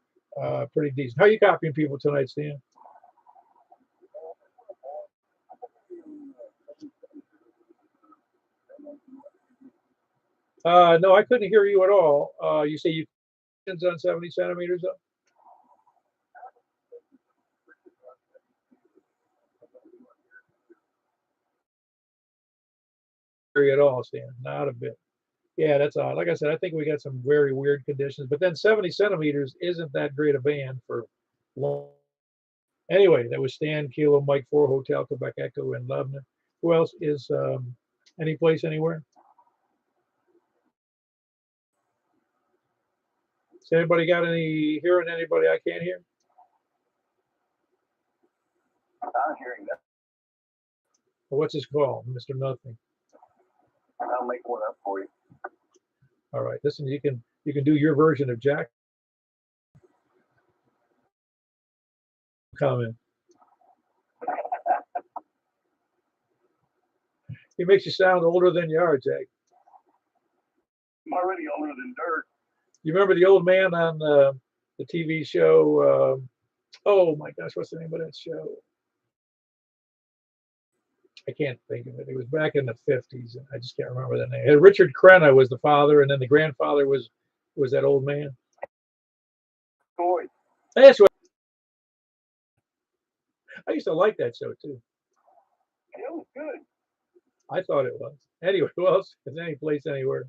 Pretty decent. How are you copying people tonight, Stan? No, I couldn't hear you at all. You say you on 70 centimeters up? At all, Stan. Not a bit. Yeah, that's odd. Like I said, I think we got some very weird conditions, but then 70 centimeters isn't that great a band for long. Anyway, that was Stan, Kilo, Mike 4, Hotel, Quebec, Echo, and Lubna. Who else is any place, anywhere? Has anybody got any hearing anybody I can't hear? I'm hearing that. Well, what's his call, Mr. Nothing? I'll make one up for you. All right, listen, you can do your version of Jack. Comment. He makes you sound older than you are, Jack. I'm already older than dirt. You remember the old man on the TV show? Oh my gosh, what's the name of that show? I can't think of it. It was back in the 50s. I just can't remember the name. Richard Crenna was the father, and then the grandfather was that old man. Boy. That's what I used to like that show too. It was good. I thought it was. Anyway, who else? Is any place anywhere?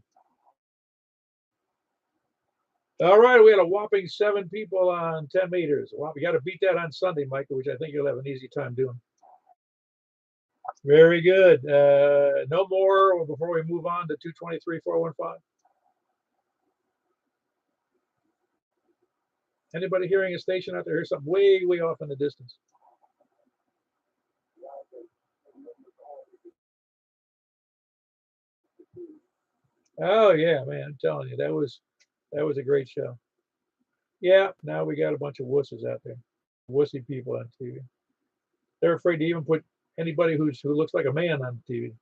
All right, we had a whopping 7 people on 10 meters. Wow, we got to beat that on Sunday, Michael, which I think you'll have an easy time doing. Very good. No more before we move on to 223, 415. Anybody hearing a station out there? Here's something way, way off in the distance. Oh yeah, man, I'm telling you, that was a great show. Yeah, now we got a bunch of wusses out there, wussy people on TV. They're afraid to even put anybody who looks like a man on TV.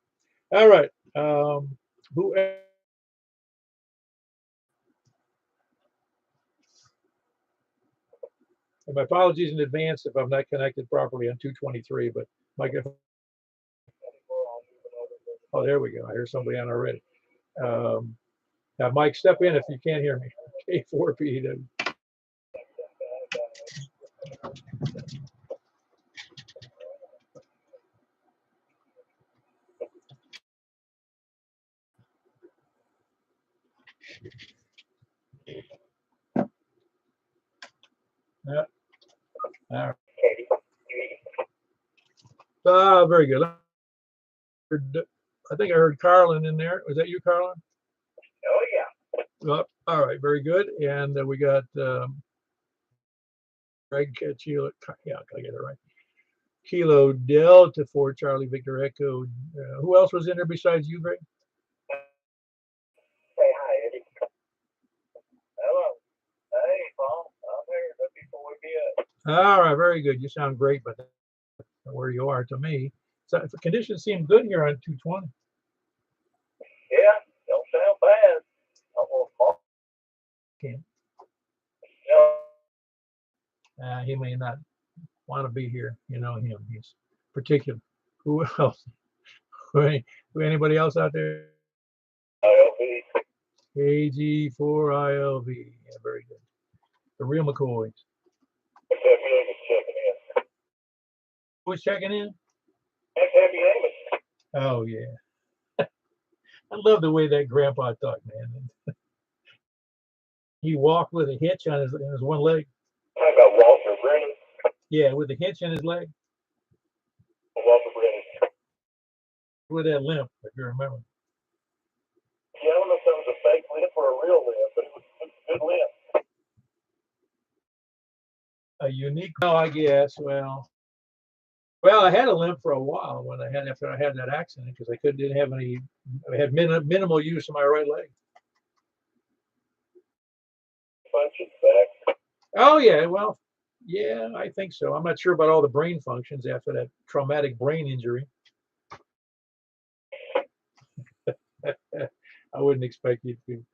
All right, who? And my apologies in advance if I'm not connected properly on 223, but Mike. Oh, there we go. I hear somebody on already. Now, Mike, step in if you can't hear me. K4PW. Yeah. All right. Very good. I think I heard Carlin in there. Was that you, Carlin? Oh, yeah. All right, very good. And we got Greg Kilo. Yeah, I get it right. Kilo Delta 4 Charlie Victor Echo. Who else was in there besides you, Greg? Say hi, Eddie. Hello. Hey, Paul. I'm here. Let me before we get. All right, very good. You sound great, but where you are to me. So the conditions seem good here on 220. camp. He may not want to be here. You know him. He's particular. Who else? Anybody else out there? ILV. AG4ILV. Yeah, very good. The real McCoys. Who's checking in? Oh, yeah. I love the way that grandpa talked, man. He walked with a hitch on his one leg. I got Walter Brennan. Yeah, with a hitch in his leg. Walter Brennan. With that limp, if you remember. Yeah, I don't know if that was a fake limp or a real limp, but it was a good limp. A unique, well, I guess. Well, I had a limp for a while after I had that accident because I didn't have any. I had minimal use of my right leg. Functions back. Oh yeah, well, yeah, I think so. I'm not sure about all the brain functions after that traumatic brain injury. I wouldn't expect you to.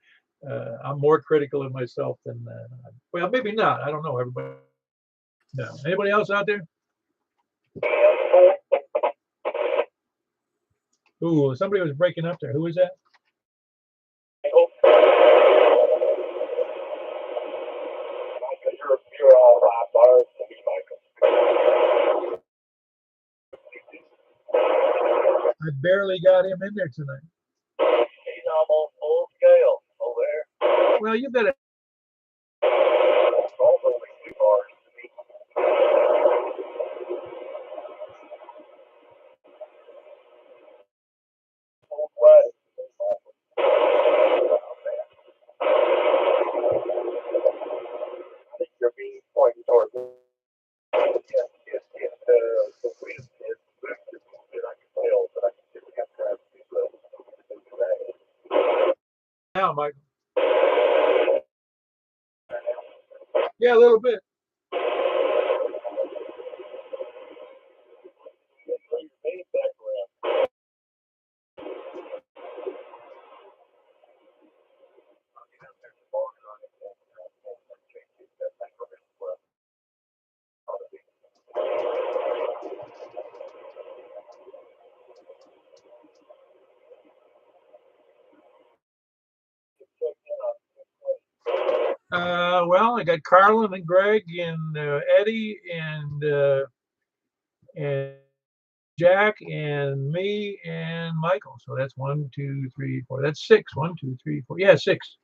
I'm more critical of myself than. Well, maybe not. I don't know. Everybody. No. Anybody else out there? Ooh, somebody was breaking up there. Who is that? You're all 5 bars to me, Michael. I barely got him in there tonight. He's almost full scale over there. Well, you better. All only 2 bars to me. Full way. I think you're being pointing towards me. Yes. The wind is boosted a little bit. I can tell, but I can see we have to have Now, Michael. Yeah, a little bit. Well, I got Carlin and Greg and Eddie and Jack and me and Michael. So that's 1, 2, 3, 4. That's 6. 1, 2, 3, 4. Yeah, 6.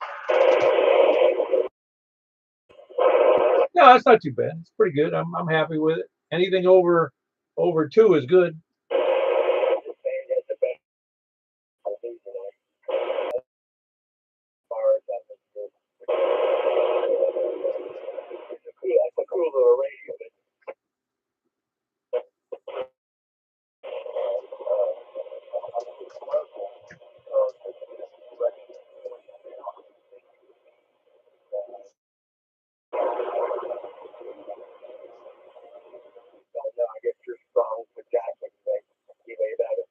No, that's not too bad. It's pretty good. I'm happy with it. Anything over 2 is good. I guess you're strong with Jack and you lay that in.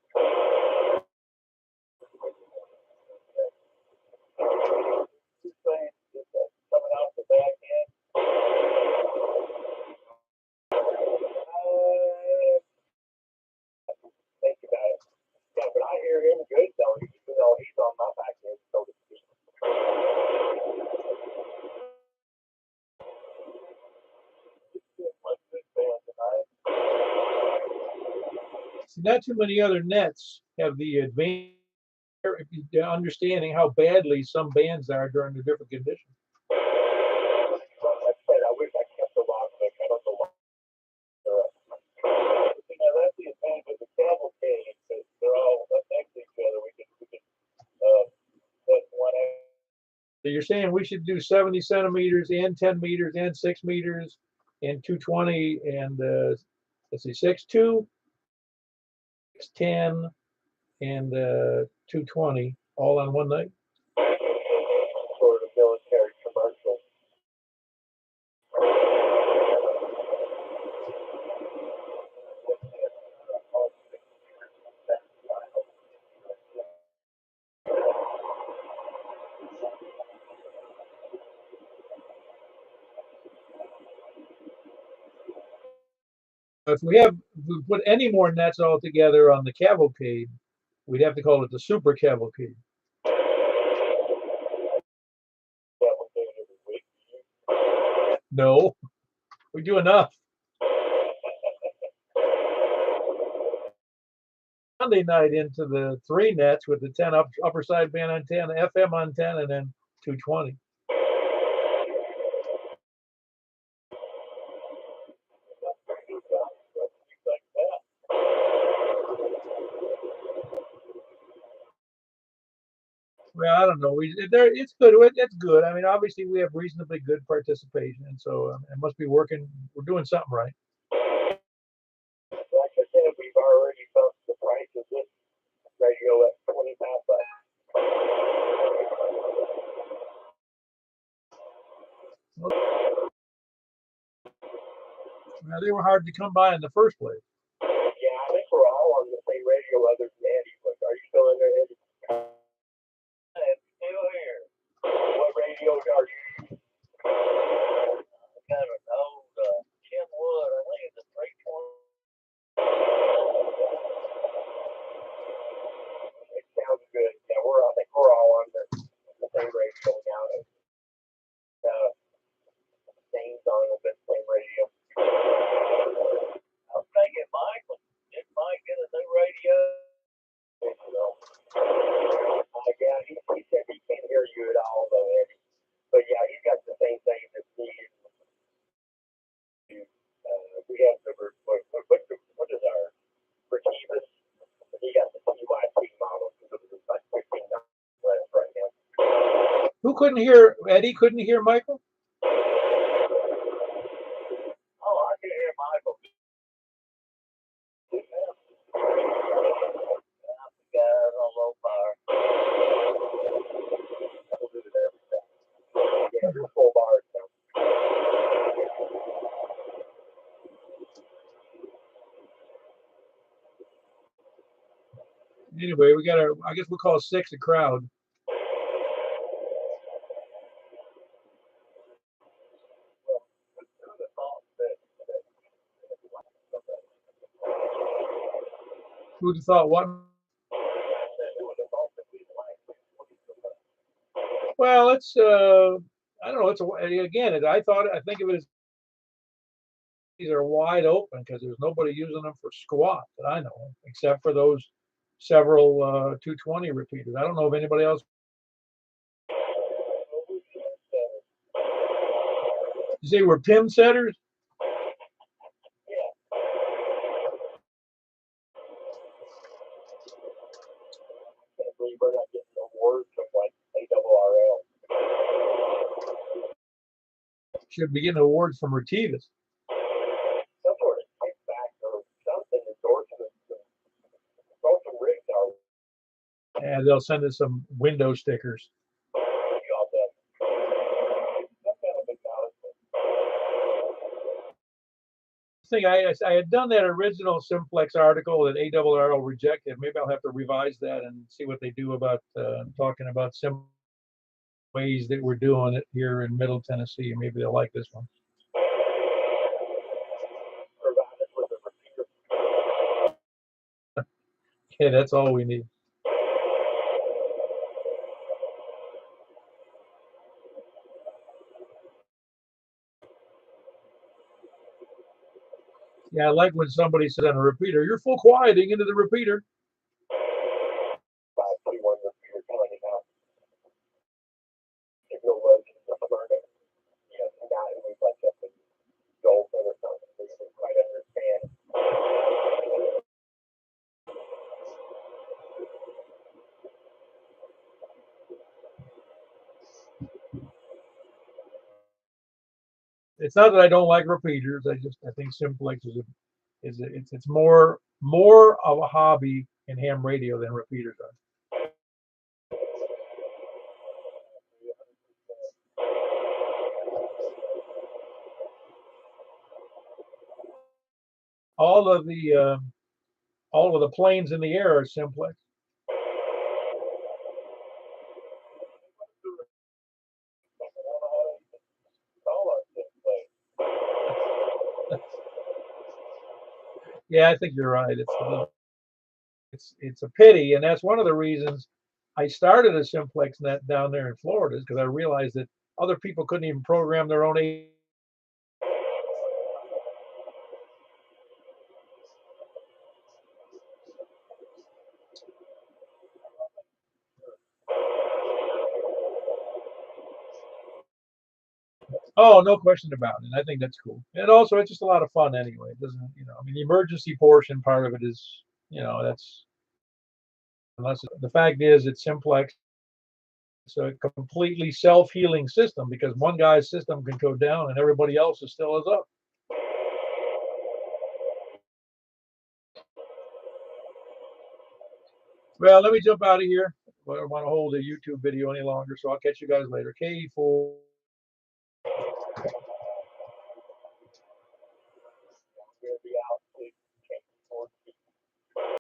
You're saying coming off the back end. Think about it. Yeah, but I hear him good though, even though he's on my back end, so to speak. See, not too many other nets have the advantage understanding how badly some bands are during the different conditions. Like I said, I wish I kept the log book. I don't know why. That's the advantage of the cable cage, because they're all next to each other. We can put one out. So you're saying we should do 70 centimeters and 10 meters and 6 meters and 220 and let's see, 6'2", 6'10", and 220 all on one night. Sort of military commercial. If we put any more nets all together on the cavalcade, we'd have to call it the super cavalcade. No, we do enough. Sunday night into the 3 nets with the 10 upper sideband antenna, FM antenna, and then 220. Well, I don't know. It's good. It's good. I mean, obviously, we have reasonably good participation, and so it must be working. We're doing something right. Like I said, we've already bumped the price of this radio at $25. Well, they were hard to come by in the first place. Yeah, I think we're all on the same radio other than Eddie. But are you still in there, Eddie? I'm still here. What radio are you? Kind of an old Tim Wood. I think it's a 320. It sounds good. Yeah, I think we're all on the same radio now. Names on the same radio. I was thinking, Michael, did Mike get a new radio? Yeah, he said he can't hear you at all, though, Eddie. But yeah, he's got the same thing that me and we have the what is our Retivas? He got the TYT model because it was like $15 less right now. Who couldn't hear? Eddie couldn't hear Michael? Oh, I can hear Michael. Guys on low power. We'll do it every time. Yeah, you're full bars now. Anyway, we got I guess we'll call 6 a crowd. Who'd have thought what? Well, it's I don't know. It's again. I think of it as these are wide open because there's nobody using them for squat that I know, except for those several 220 repeaters. I don't know if anybody else. You say we're PIM setters? We're not getting awards from like ARRL. Should be getting awards from Retivas. Some sort of kickback or something endorsement. Some rigs are. And they'll send us some window stickers. I had done that original Simplex article that ARRL rejected. Maybe I'll have to revise that and see what they do about talking about some ways that we're doing it here in Middle Tennessee. Maybe they'll like this one. Okay, that's all we need. Yeah, I like when somebody said on a repeater, "You're full quieting into the repeater." It's not that I don't like repeaters. I think Simplex it's more of a hobby in ham radio than repeaters are. All of the planes in the air are Simplex. Yeah, I think you're right. It's a pity, and that's one of the reasons I started a Simplex Net down there in Florida, is because I realized that other people couldn't even program their own. Oh, no question about it. I think that's cool. And also, it's just a lot of fun anyway. It doesn't, I mean, the emergency portion part of it is, that's unless the fact is it's Simplex. It's a completely self-healing system because one guy's system can go down and everybody else's still is up. Well, let me jump out of here. I don't want to hold a YouTube video any longer, so I'll catch you guys later. K4.